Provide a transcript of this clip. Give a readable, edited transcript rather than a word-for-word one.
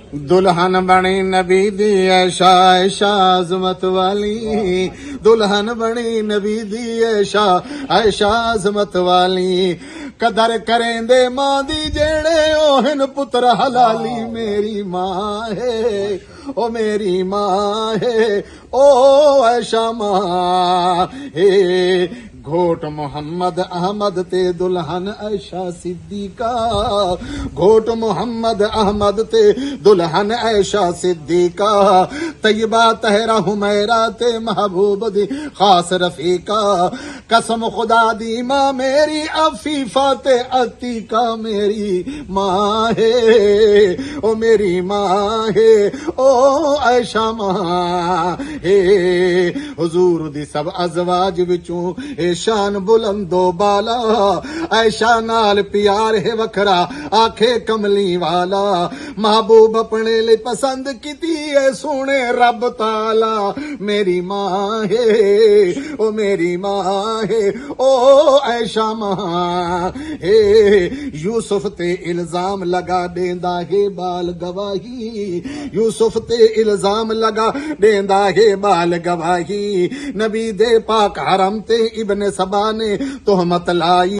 दुल्हन बनी नबी दी ऐशा ऐशा अजमत वाली, दुल्हन बनी नबी दी ऐशा ऐशा अजमत वाली। कदर करेंदे मां दी जेड़े ओहन पुत्र हलाली। मेरी मां है ओ मेरी मां है ओ ऐशा मां है। घोट मोहम्मद अहमद ते दुल्हन ऐशा सिद्दीका, घोट मोहम्मद अहमद ते दुल्हन ऐशा सिद्दीका। तैयबा तहरा हुमैरा ते महबूब दी खास रफीका। कसम खुदा दी मां मेरी अफीफा ते अतीका। मेरी मां है ओ मेरी मां है ओ ऐशा मां है। हुजूर दी सब अजवाज विचों शान बुलंदो बाला, ऐशा नाल प्यार है वखरा आखे कमली वाला। महबूब अपने लिए पसंद कीती है सोने रब ताला। मेरी मां है ओ मेरी मां है ओ ऐशा मां है। यूसुफ ते इल्जाम लगा देंदा है बाल गवाही, यूसुफ ते इल्जाम लगा देंदा है बाल गवाही। नबी दे पाक हरम ते इब्न सबा ने तोहमत लाई।